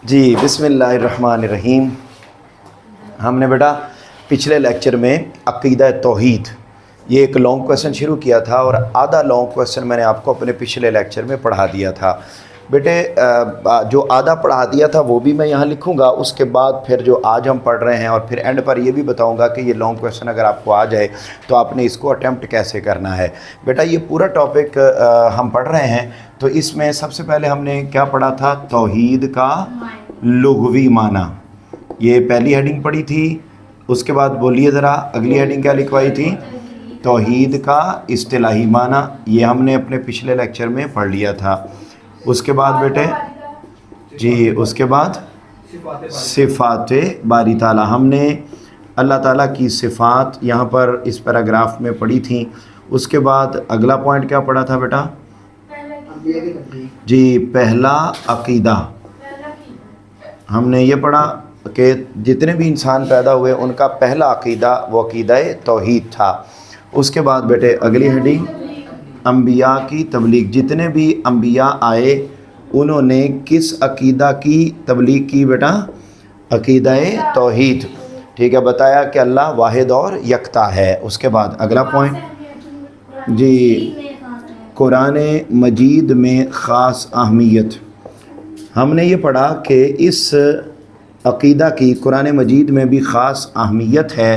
جی بسم اللہ الرحمن الرحیم۔ ہم نے بیٹا پچھلے لیکچر میں عقیدہ توحید یہ ایک لانگ کویسچن شروع کیا تھا اور آدھا لانگ کویسچن میں نے آپ کو اپنے پچھلے لیکچر میں پڑھا دیا تھا۔ بیٹے جو آدھا پڑھا دیا تھا وہ بھی میں یہاں لکھوں گا، اس کے بعد پھر جو آج ہم پڑھ رہے ہیں اور پھر اینڈ پر یہ بھی بتاؤں گا کہ یہ لانگ کویسچن اگر آپ کو آ جائے تو آپ نے اس کو اٹیمپٹ کیسے کرنا ہے۔ بیٹا یہ پورا ٹاپک ہم پڑھ رہے ہیں تو اس میں سب سے پہلے ہم نے کیا پڑھا تھا؟ توحید کا لغوی معنی، یہ پہلی ہیڈنگ پڑھی تھی۔ اس کے بعد بولیے ذرا اگلی ہیڈنگ کیا لکھوائی تھی؟ توحید کا اصطلاحی معنی، یہ ہم نے اپنے پچھلے لیکچر میں پڑھ لیا تھا۔ اس کے بعد بیٹے اس کے بعد صفات باری تعالیٰ، ہم نے اللہ تعالیٰ کی صفات یہاں پر اس پیراگراف میں پڑھی تھیں۔ اس کے بعد اگلا پوائنٹ کیا پڑھا تھا بیٹا؟ پہلا عقیدہ، ہم نے یہ پڑھا کہ جتنے بھی انسان پیدا ہوئے ان کا پہلا عقیدہ وہ عقیدہ توحید تھا۔ اس کے بعد بیٹے اگلی ہیڈنگ انبیاء کی تبلیغ، جتنے بھی انبیاء آئے انہوں نے کس عقیدہ کی تبلیغ کی بیٹا؟ عقیدہ توحید، ٹھیک ہے، بتایا کہ اللہ واحد اور یکتا ہے۔ اس کے بعد اگلا پوائنٹ قرآن مجید میں خاص اہمیت، ہم نے یہ پڑھا کہ اس عقیدہ کی قرآن مجید میں بھی خاص اہمیت ہے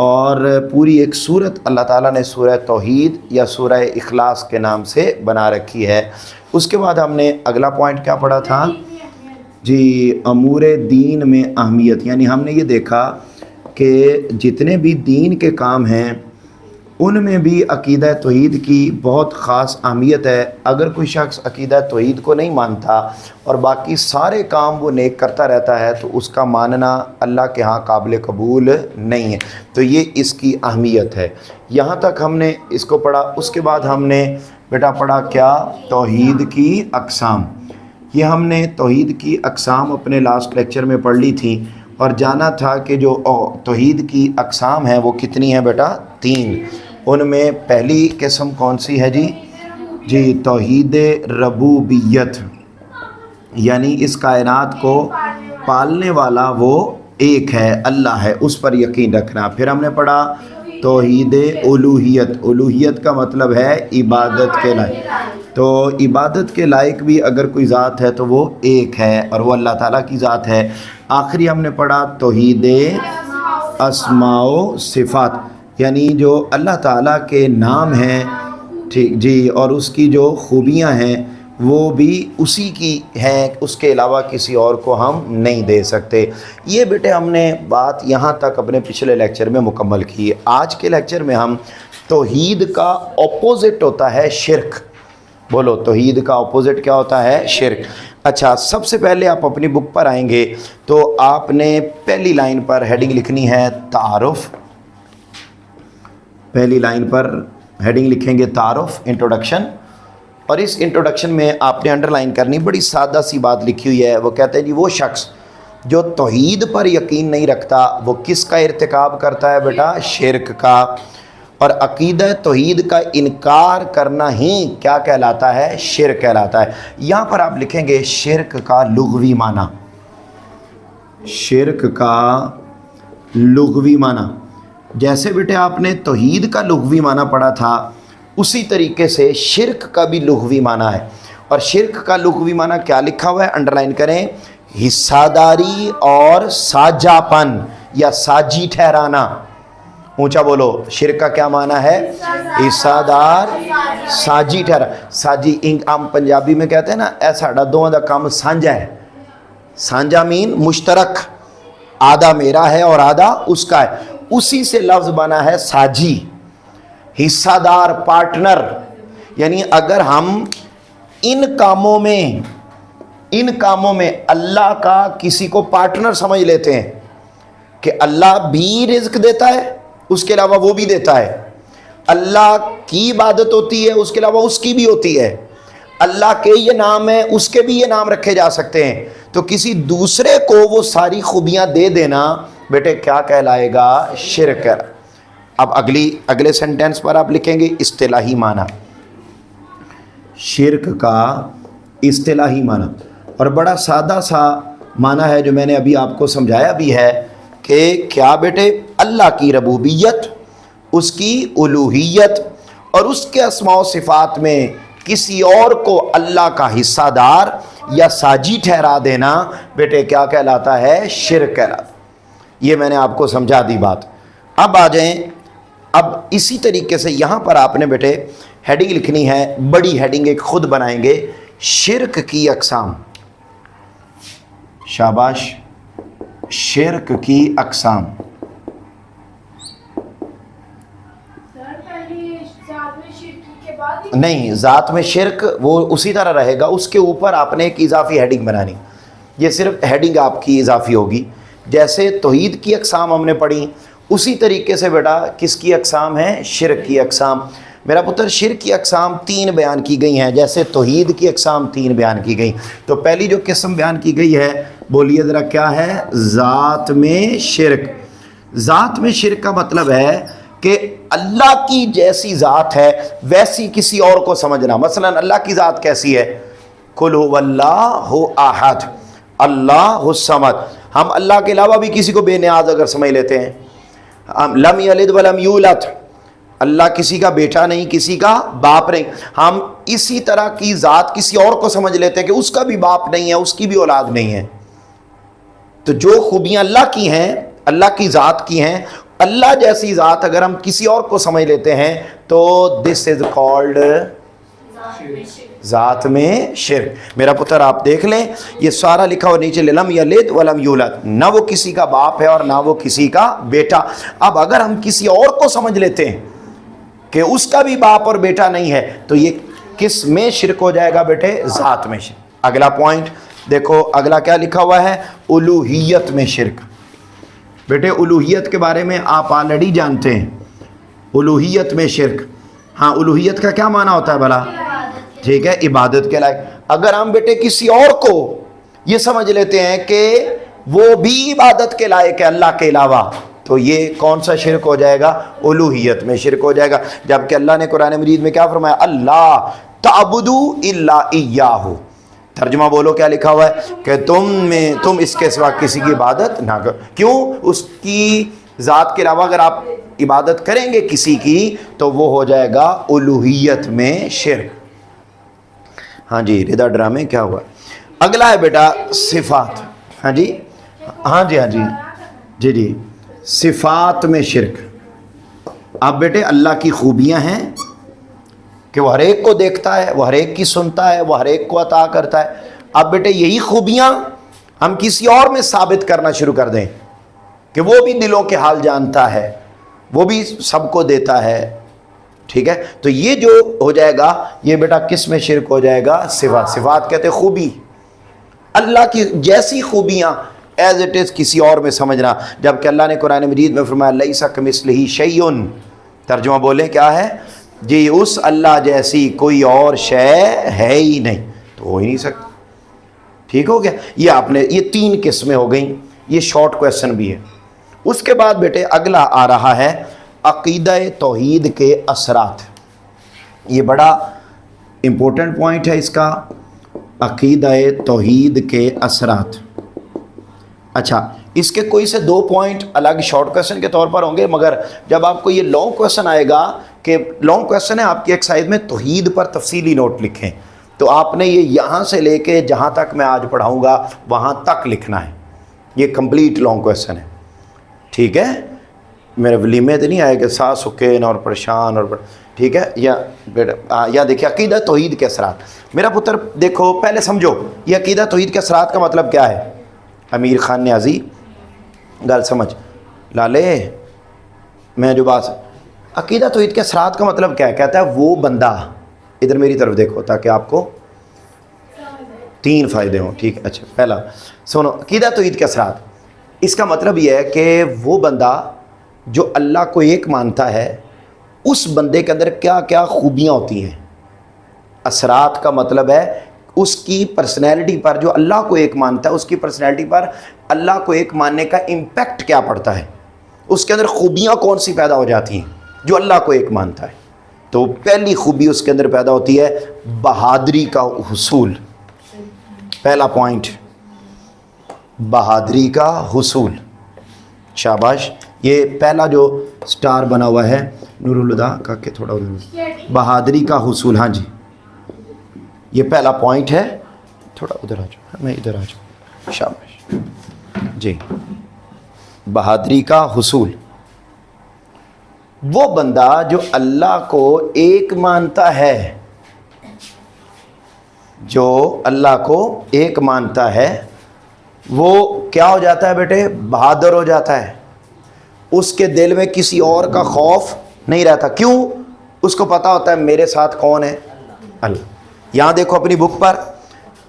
اور پوری ایک سورت اللہ تعالیٰ نے سورہ توحید یا سورہ اخلاص کے نام سے بنا رکھی ہے۔ اس کے بعد ہم نے اگلا پوائنٹ کیا پڑھا تھا؟ امور دین میں اہمیت، یعنی ہم نے یہ دیکھا کہ جتنے بھی دین کے کام ہیں ان میں بھی عقیدہ توحید کی بہت خاص اہمیت ہے۔ اگر کوئی شخص عقیدہ توحید کو نہیں مانتا اور باقی سارے کام وہ نیک کرتا رہتا ہے تو اس کا ماننا اللہ کے ہاں قابل قبول نہیں ہے، تو یہ اس کی اہمیت ہے۔ یہاں تک ہم نے اس کو پڑھا۔ اس کے بعد ہم نے بیٹا پڑھا کیا؟ توحید کی اقسام، یہ ہم نے توحید کی اقسام اپنے لاسٹ لیکچر میں پڑھ لی تھی اور جانا تھا کہ جو توحید کی اقسام ہیں وہ کتنی ہیں بیٹا؟ 3۔ ان میں پہلی قسم کون سی ہے توحید ربوبیت، یعنی اس کائنات کو پالنے والا وہ ایک ہے، اللہ ہے، اس پر یقین رکھنا۔ پھر ہم نے پڑھا توحید الوہیت، الوہیت کا مطلب ہے عبادت کے لائق، تو عبادت کے لائق بھی اگر کوئی ذات ہے تو وہ ایک ہے اور وہ اللہ تعالیٰ کی ذات ہے۔ آخری ہم نے پڑھا توحید اسماء و صفات، یعنی جو اللہ تعالیٰ کے نام ہیں ٹھیک اور اس کی جو خوبیاں ہیں وہ بھی اسی کی ہیں، اس کے علاوہ کسی اور کو ہم نہیں دے سکتے۔ یہ بیٹے ہم نے بات یہاں تک اپنے پچھلے لیکچر میں مکمل کی۔ آج کے لیکچر میں ہم توحید کا اپوزٹ ہوتا ہے شرک، بولو توحید کا اپوزٹ کیا ہوتا ہے؟ شرک۔ اچھا، سب سے پہلے آپ اپنی بک پر آئیں گے تو آپ نے پہلی لائن پر ہیڈنگ لکھنی ہے تعارف، پہلی لائن پر ہیڈنگ لکھیں گے تعارف، انٹروڈکشن، اور اس انٹروڈکشن میں آپ نے انڈر لائن کرنی بڑی سادہ سی بات لکھی ہوئی ہے۔ وہ کہتے ہیں وہ شخص جو توحید پر یقین نہیں رکھتا وہ کس کا ارتکاب کرتا ہے بیٹا؟ شرک کا، اور عقیدہ توحید کا انکار کرنا ہی کیا کہلاتا ہے؟ شرک کہلاتا ہے۔ یہاں پر آپ لکھیں گے شرک کا لغوی معنی، شرک کا لغوی معنی، جیسے بیٹے آپ نے توحید کا لغوی معنی پڑھا تھا اسی طریقے سے شرک کا بھی لغوی معنی ہے، اور شرک کا لغوی معنی کیا لکھا ہوا ہے؟ انڈرلائن کریں، حصہ داری اور ساجھا پن یا ساجی ٹھہرانا۔ اونچا بولو، شرک کا کیا معنی ہے؟ حصہ دار، ساجی ٹھہرا، ساجی ہم پنجابی میں کہتے ہیں نا اے ساڈا دوواں دا کام سانجھا ہے، سانجھا مین مشترک، آدھا میرا ہے اور آدھا اس کا ہے، اسی سے لفظ بنا ہے ساجی، حصہ دار، پارٹنر، یعنی اگر ہم ان کاموں میں اللہ کا کسی کو پارٹنر سمجھ لیتے ہیں کہ اللہ بھی رزق دیتا ہے اس کے علاوہ وہ بھی دیتا ہے، اللہ کی عبادت ہوتی ہے اس کے علاوہ اس کی بھی ہوتی ہے، اللہ کے یہ نام ہیں اس کے بھی یہ نام رکھے جا سکتے ہیں، تو کسی دوسرے کو وہ ساری خوبیاں دے دینا بیٹے کیا کہلائے گا؟ شرک۔ اب اگلے سینٹینس پر آپ لکھیں گے اصطلاحی معنی، شرک کا اصطلاحی معنی، اور بڑا سادہ سا معنی ہے جو میں نے ابھی آپ کو سمجھایا بھی ہے کہ کیا بیٹے اللہ کی ربوبیت، اس کی الوہیت اور اس کے اسماء و صفات میں کسی اور کو اللہ کا حصہ دار یا ساجی ٹھہرا دینا بیٹے کیا کہلاتا ہے؟ شرک کہلاتا ہے۔ یہ میں نے آپ کو سمجھا دی بات۔ اب آ جائیں، اب اسی طریقے سے یہاں پر آپ نے بیٹے ہیڈنگ لکھنی ہے، بڑی ہیڈنگ ایک خود بنائیں گے، شرک کی اقسام۔ شاباش، شرک کی اقسام۔ نہیں، ذات میں شرک وہ اسی طرح رہے گا، اس کے اوپر آپ نے ایک اضافی ہیڈنگ بنانی، یہ صرف ہیڈنگ آپ کی اضافی ہوگی۔ جیسے توحید کی اقسام ہم نے پڑھی، اسی طریقے سے بیٹا کس کی اقسام ہیں؟ شرک کی اقسام۔ میرا پتر شرک کی اقسام 3 بیان کی گئی ہیں، جیسے توحید کی اقسام 3 بیان کی گئی۔ تو پہلی جو قسم بیان کی گئی ہے، بولیے ذرا کیا ہے؟ ذات میں شرک۔ ذات میں شرک کا مطلب ہے کہ اللہ کی جیسی ذات ہے ویسی کسی اور کو سمجھنا۔ مثلا اللہ کی ذات کیسی ہے؟ قل هو اللہ احد اللہ الصمد۔ ہم اللہ کے علاوہ بھی کسی کو بے نیاز اگر سمجھ لیتے ہیں، لم یلد ولم یولد، اللہ کسی کا بیٹا نہیں، کسی کا باپ نہیں، ہم اسی طرح کی ذات کسی اور کو سمجھ لیتے ہیں کہ اس کا بھی باپ نہیں ہے، اس کی بھی اولاد نہیں ہے۔ تو جو خوبیاں اللہ کی ہیں، اللہ کی ذات کی ہیں، اللہ جیسی ذات اگر ہم کسی اور کو سمجھ لیتے ہیں تو دس از کالڈ ذات میں شرک۔ میرا پتر آپ دیکھ لیں، یہ سارا لکھا ہوا نیچے، لم یلد ولم یولد، نہ وہ کسی کا باپ ہے اور نہ وہ کسی کا بیٹا۔ اب اگر ہم کسی اور کو سمجھ لیتے ہیں کہ اس کا بھی باپ اور بیٹا نہیں ہے تو یہ کس میں شرک ہو جائے گا بیٹے؟ ذات میں شرک۔ اگلا پوائنٹ دیکھو، اگلا کیا لکھا ہوا ہے؟ الوہیت میں شرک۔ بیٹے الوہیت کے بارے میں آپ آلریڈی جانتے ہیں، الوہیت میں شرک۔ ہاں، الوہیت کا کیا معنی ہوتا ہے بھلا؟ ٹھیک ہے، عبادت کے لائق۔ اگر ہم بیٹے کسی اور کو یہ سمجھ لیتے ہیں کہ وہ بھی عبادت کے لائق ہے اللہ کے علاوہ، تو یہ کون سا شرک ہو جائے گا؟ الوہیت میں شرک ہو جائے گا۔ جبکہ اللہ نے قرآن مجید میں کیا فرمایا؟ اللہ تعبدوا الا ایاہ۔ ترجمہ بولو کیا لکھا ہوا ہے؟ کہ تم اس کے سوا کسی کی عبادت نہ کرو۔ کیوں؟ اس کی ذات کے علاوہ اگر آپ عبادت کریں گے کسی کی تو وہ ہو جائے گا الوہیت میں شرک۔ ہاں جی، رضا ڈرامے کیا ہوا؟ اگلا ہے بیٹا صفات۔ ہاں جی، ہاں جی، ہاں جی، جی جی، صفات میں شرک۔ اب بیٹے اللہ کی خوبیاں ہیں کہ وہ ہر ایک کو دیکھتا ہے، وہ ہر ایک کی سنتا ہے، وہ ہر ایک کو عطا کرتا ہے۔ اب بیٹے یہی خوبیاں ہم کسی اور میں ثابت کرنا شروع کر دیں کہ وہ بھی دلوں کے حال جانتا ہے، وہ بھی سب کو دیتا ہے، ٹھیک ہے؟ تو یہ جو ہو جائے گا یہ بیٹا کس میں شرک ہو جائے گا؟ صفات۔ صفات کہتے ہیں خوبی، اللہ کی جیسی خوبیاں ایز اٹ از کسی اور میں سمجھنا۔ جبکہ اللہ نے قرآن مجید میں فرمایا لیس کمثلہ شیء، ترجمہ بولیں کیا ہے؟ جی، اس اللہ جیسی کوئی اور شے ہے ہی نہیں، تو ہو ہی نہیں سکتا۔ ٹھیک ہو گیا؟ یہ آپ نے یہ 3 قسمیں ہو گئیں، یہ شارٹ کویسچن بھی ہے۔ اس کے بعد بیٹے اگلا آ رہا ہے عقیدہ توحید کے اثرات۔ یہ بڑا امپورٹنٹ پوائنٹ ہے اس کا، عقیدہ توحید کے اثرات۔ اچھا، اس کے کوئی سے 2 پوائنٹ الگ شارٹ کویسچن کے طور پر ہوں گے، مگر جب آپ کو یہ لانگ کویسچن آئے گا کہ لانگ کویسچن ہے آپ کی ایک سائڈ میں توحید پر تفصیلی نوٹ لکھیں، تو آپ نے یہ یہاں سے لے کے جہاں تک میں آج پڑھاؤں گا وہاں تک لکھنا ہے۔ یہ کمپلیٹ لانگ کویسچن ہے، ٹھیک ہے؟ میرے ولیمے تو نہیں آئے کہ سا سکین اور پریشان اور ٹھیک ہے؟ یا دیکھیں عقیدہ توحید کے اثرات۔ میرا پتر دیکھو پہلے سمجھو یہ عقیدہ توحید کے اثرات کا مطلب کیا ہے۔ امیر خان نیازی گل سمجھ لالے، میں جو بات عقیدہ توحید کے اثرات کا مطلب کیا ہے؟ کہتا ہے وہ بندہ، ادھر میری طرف دیکھو تاکہ آپ کو 3 فائدے ہوں، ٹھیک ہے؟ اچھا، پہلا سنو، عقیدہ توحید کے اثرات، اس کا مطلب یہ ہے کہ وہ بندہ جو اللہ کو ایک مانتا ہے اس بندے کے اندر کیا کیا خوبیاں ہوتی ہیں۔ اثرات کا مطلب ہے اس کی پرسنالٹی پر، جو اللہ کو ایک مانتا ہے اس کی پرسنالٹی پر اللہ کو ایک ماننے کا امپیکٹ کیا پڑتا ہے، اس کے اندر خوبیاں کون سی پیدا ہو جاتی ہیں جو اللہ کو ایک مانتا ہے۔ تو پہلی خوبی اس کے اندر پیدا ہوتی ہے بہادری کا حصول، پہلا پوائنٹ بہادری کا حصول. شاباش. یہ پہلا جو سٹار بنا ہوا ہے نور الہدا کا کہ تھوڑا ادھر, بہادری کا حصول. ہاں جی, یہ پہلا پوائنٹ ہے. تھوڑا ادھر آ جاؤ, میں ادھر آ جاؤں. شاباش جی. بہادری کا حصول, وہ بندہ جو اللہ کو ایک مانتا ہے, جو اللہ کو ایک مانتا ہے, وہ کیا ہو جاتا ہے بیٹے؟ بہادر ہو جاتا ہے. اس کے دل میں کسی اور کا خوف نہیں رہتا. کیوں؟ اس کو پتا ہوتا ہے میرے ساتھ کون ہے؟ اللہ. یہاں دیکھو اپنی بک پر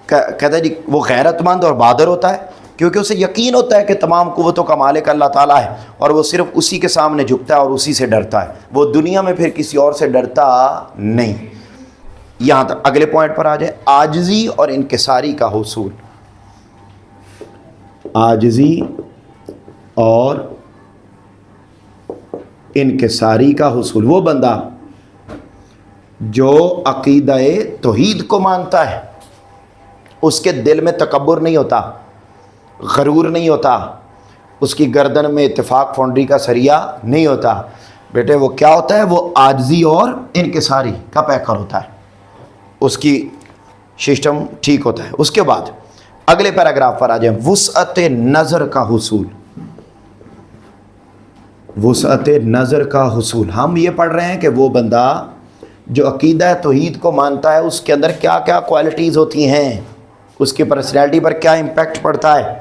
کہتا ہے جی وہ غیرت مند اور بہادر ہوتا ہے کیونکہ اسے یقین ہوتا ہے کہ تمام قوتوں کا مالک اللہ تعالیٰ ہے اور وہ صرف اسی کے سامنے جھکتا ہے اور اسی سے ڈرتا ہے. وہ دنیا میں پھر کسی اور سے ڈرتا نہیں. یہاں تک اگلے پوائنٹ پر آ جائے, عاجزی اور انکساری کا حصول. عاجزی اور انکساری کا حصول, وہ بندہ جو عقیدہ توحید کو مانتا ہے, اس کے دل میں تکبر نہیں ہوتا, غرور نہیں ہوتا, اس کی گردن میں اتفاق فاؤنڈری کا سریا نہیں ہوتا. بیٹے وہ کیا ہوتا ہے؟ وہ عاجزی اور انکساری کا پیکر ہوتا ہے. اس کی سسٹم ٹھیک ہوتا ہے. اس کے بعد اگلے پیراگراف پر آ جائیں, وسعت نظر کا حصول. وسعت نظر کا حصول, ہم یہ پڑھ رہے ہیں کہ وہ بندہ جو عقیدہ توحید کو مانتا ہے اس کے اندر کیا کیا کوالٹیز ہوتی ہیں, اس کی پرسنالٹی پر کیا امپیکٹ پڑتا ہے.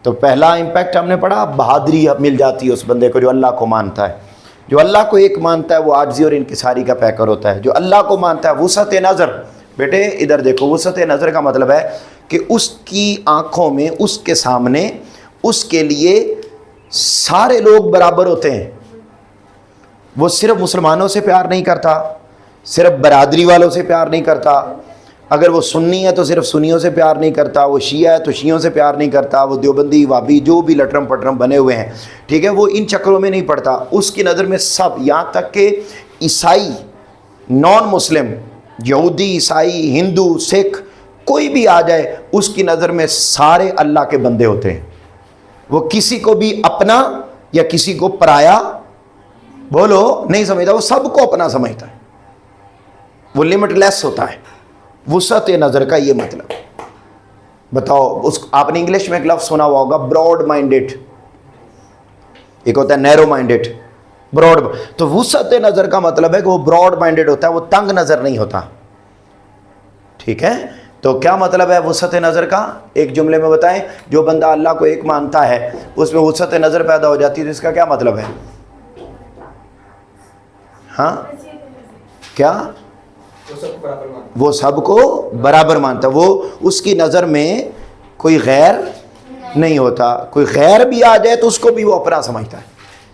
تو پہلا امپیکٹ ہم نے پڑھا, بہادری مل جاتی ہے اس بندے کو جو اللہ کو مانتا ہے. جو اللہ کو ایک مانتا ہے وہ عاجزی اور انکساری کا پیکر ہوتا ہے. جو اللہ کو مانتا ہے, وسعت نظر. بیٹے ادھر دیکھو, وسعت نظر کا مطلب ہے کہ اس کی آنکھوں میں, اس کے سامنے, اس کے لیے سارے لوگ برابر ہوتے ہیں. وہ صرف مسلمانوں سے پیار نہیں کرتا, صرف برادری والوں سے پیار نہیں کرتا. اگر وہ سنی ہے تو صرف سنیوں سے پیار نہیں کرتا, وہ شیعہ ہے تو شیعوں سے پیار نہیں کرتا, وہ دیوبندی وابی جو بھی لٹرم پٹرم بنے ہوئے ہیں, ٹھیک ہے, وہ ان چکروں میں نہیں پڑتا. اس کی نظر میں سب, یہاں تک کہ عیسائی, نان مسلم, یہودی, عیسائی, ہندو, سکھ, کوئی بھی آ جائے, اس کی نظر میں سارے اللہ کے بندے ہوتے ہیں. وہ کسی کو بھی اپنا یا کسی کو پرایا بولو نہیں سمجھتا, وہ سب کو اپنا سمجھتا ہے. وہ لمٹ لیس ہوتا ہے. وسعت نظر کا یہ مطلب. بتاؤ, اس آپ نے انگلش میں ایک لفظ سنا ہوا ہوگا, براڈ مائنڈیڈ. ایک ہوتا ہے نیرو مائنڈیڈ, براڈ. تو وسعت نظر کا مطلب ہے کہ وہ براڈ مائنڈیڈ ہوتا ہے, وہ تنگ نظر نہیں ہوتا. ٹھیک ہے, تو کیا مطلب ہے وسعت نظر کا؟ ایک جملے میں بتائیں. جو بندہ اللہ کو ایک مانتا ہے اس میں وسعت نظر پیدا ہو جاتی ہے, تو اس کا کیا مطلب ہے؟ ہاں کیا؟ وہ سب کو برابر مانتا. وہ اس کی نظر میں کوئی غیر نہیں ہوتا. کوئی غیر بھی آ جائے تو اس کو بھی وہ اپنا سمجھتا ہے.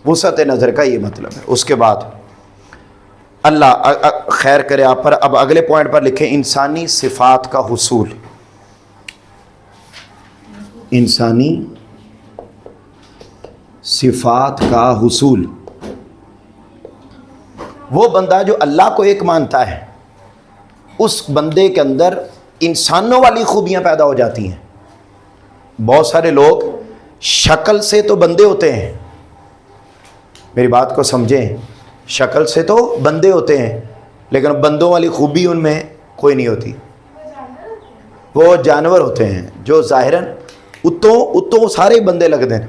وسعت نظر کا یہ مطلب ہے. اس کے بعد اللہ خیر کرے آپ پر. اب اگلے پوائنٹ پر لکھیں, انسانی صفات کا حصول. انسانی صفات کا حصول, وہ بندہ جو اللہ کو ایک مانتا ہے اس بندے کے اندر انسانوں والی خوبیاں پیدا ہو جاتی ہیں. بہت سارے لوگ شکل سے تو بندے ہوتے ہیں, میری بات کو سمجھیں, شکل سے تو بندے ہوتے ہیں لیکن بندوں والی خوبی ان میں کوئی نہیں ہوتی. وہ جانور ہوتے ہیں جو ظاہراً اتوں سارے بندے لگتے ہیں,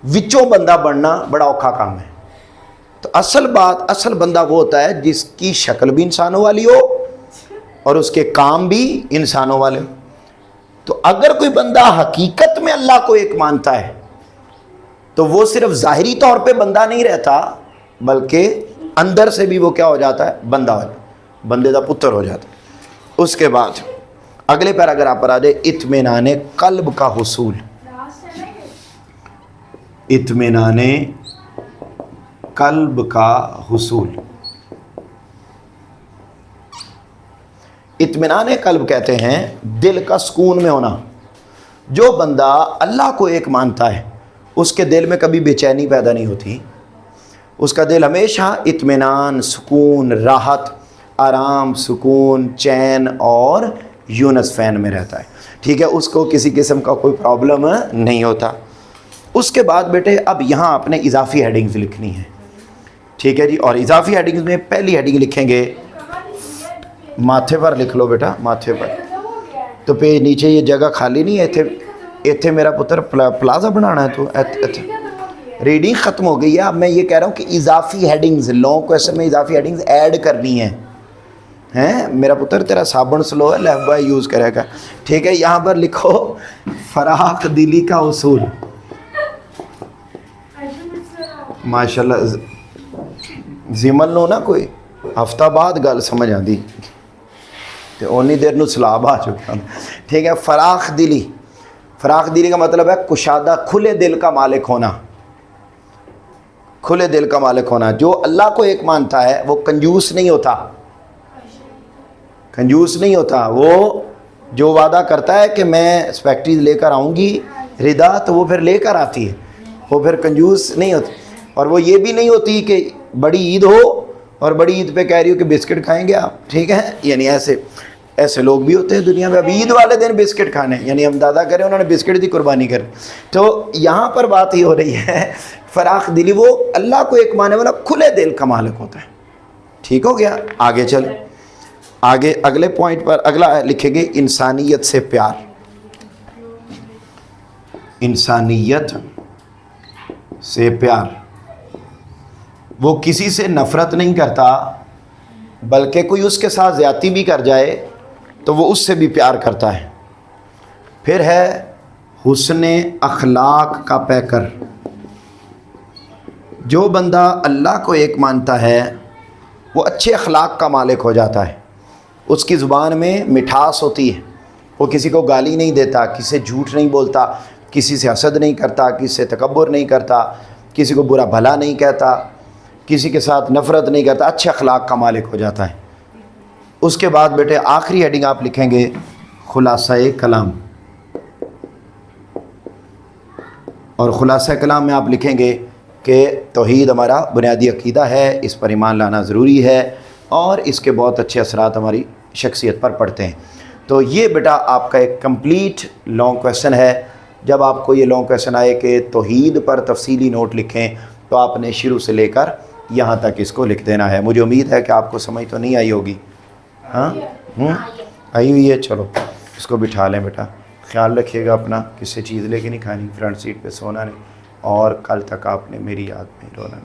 وچوں بندہ بننا بڑا اوکھا کام ہے. تو اصل بندہ وہ ہوتا ہے جس کی شکل بھی انسانوں والی ہو اور اس کے کام بھی انسانوں والے. تو اگر کوئی بندہ حقیقت میں اللہ کو ایک مانتا ہے تو وہ صرف ظاہری طور پہ بندہ نہیں رہتا بلکہ اندر سے بھی وہ کیا ہو جاتا ہے؟ بندہ ہو جاتا ہے, بندے کا پتر ہو جاتا ہے. اس کے بعد اگلے پیراگراف پر آ جائے, اطمینان قلب کا حصول. اطمینان قلب کا حصول. اطمینان قلب کہتے ہیں دل کا سکون میں ہونا. جو بندہ اللہ کو ایک مانتا ہے اس کے دل میں کبھی بے چینی پیدا نہیں ہوتی. اس کا دل ہمیشہ اطمینان, سکون, راحت, آرام, سکون, چین اور یونس فین میں رہتا ہے، ٹھیک ہے، اس کو کسی قسم کا کوئی پرابلم نہیں ہوتا۔ اس کے بعد بیٹے اب یہاں آپ نے اضافی ہیڈنگز لکھنی ہے، ٹھیک ہے جی، اور اضافی ہیڈنگز میں پہلی ہیڈنگ لکھیں گے، ماتھے پر لکھ لو بیٹا، ماتھے پر، تو پیج نیچے یہ جگہ خالی نہیں ہے، ایتھے میرا پتر پلازا بنانا ہے، تو ریڈنگ ختم ہو گئی ہے۔ اب میں یہ کہہ رہا ہوں کہ اضافی ہیڈنگز لانگ کویسچن میں اضافی ہیڈنگز ایڈ کرنی ہیں، میرا پتر تیرا صابن سلو ہے، لیف بوائے یوز کرے گا، ٹھیک ہے۔ یہاں پر لکھو فراخ دلی کا اصول، ماشاءاللہ زمن لو نا کوئی ہفتہ بعد گل سمجھ آتی تو اونی دیر نو سلاب آ چکا، ٹھیک ہے۔ فراخ دلی کا مطلب ہے کشادہ، کھلے دل کا مالک ہونا، کھلے دل کا مالک ہونا۔ جو اللہ کو ایک مانتا ہے وہ کنجوس نہیں ہوتا، کنجوس نہیں ہوتا، وہ جو وعدہ کرتا ہے کہ میں اسپیکٹریز لے کر آؤں گی ردا، تو وہ پھر لے کر آتی ہے، وہ پھر کنجوس نہیں ہوتی۔ اور وہ یہ بھی نہیں ہوتی کہ بڑی عید ہو اور بڑی عید پہ کہہ رہی ہو کہ بسکٹ کھائیں گے آپ، ٹھیک ہے، یعنی ایسے لوگ بھی ہوتے ہیں دنیا میں۔ اب عید والے دن بسکٹ کھانے، یعنی ہم دادا کریں انہوں نے بسکٹ کی قربانی کر، تو یہاں پر بات یہ ہو رہی ہے فراخ دلی، وہ اللہ کو ایک ماننے والا کھلے دل کا مالک ہوتا ہے، ٹھیک ہو گیا۔ آگے چلیں، آگے اگلے پوائنٹ پر اگلا لکھیں گے انسانیت سے پیار، انسانیت سے پیار۔ وہ کسی سے نفرت نہیں کرتا، بلکہ کوئی اس کے ساتھ زیادتی بھی کر جائے تو وہ اس سے بھی پیار کرتا ہے۔ پھر ہے حسن اخلاق کا پیکر، جو بندہ اللہ کو ایک مانتا ہے وہ اچھے اخلاق کا مالک ہو جاتا ہے، اس کی زبان میں مٹھاس ہوتی ہے، وہ کسی کو گالی نہیں دیتا، کسی سے جھوٹ نہیں بولتا، کسی سے حسد نہیں کرتا، کسی سے تکبر نہیں کرتا، کسی کو برا بھلا نہیں کہتا، کسی کے ساتھ نفرت نہیں کرتا، اچھے اخلاق کا مالک ہو جاتا ہے۔ اس کے بعد بیٹے آخری ہیڈنگ آپ لکھیں گے خلاصہ کلام، اور خلاصہ کلام میں آپ لکھیں گے کہ توحید ہمارا بنیادی عقیدہ ہے، اس پر ایمان لانا ضروری ہے، اور اس کے بہت اچھے اثرات ہماری شخصیت پر پڑتے ہیں۔ تو یہ بیٹا آپ کا ایک کمپلیٹ لانگ کویسچن ہے۔ جب آپ کو یہ لانگ کویسچن آئے کہ توحید پر تفصیلی نوٹ لکھیں، تو آپ نے شروع سے لے کر یہاں تک اس کو لکھ دینا ہے۔ مجھے امید ہے کہ آپ کو سمجھ تو نہیں آئی ہوگی، ہاں آئی ہوئی ہے، چلو اس کو بٹھا لیں بیٹا۔ خیال رکھیے گا اپنا، کسی چیز لے کے نہیں کھانی، فرنٹ سیٹ پہ سونا نہیں، اور کل تک آپ نے میری یاد میں رونا۔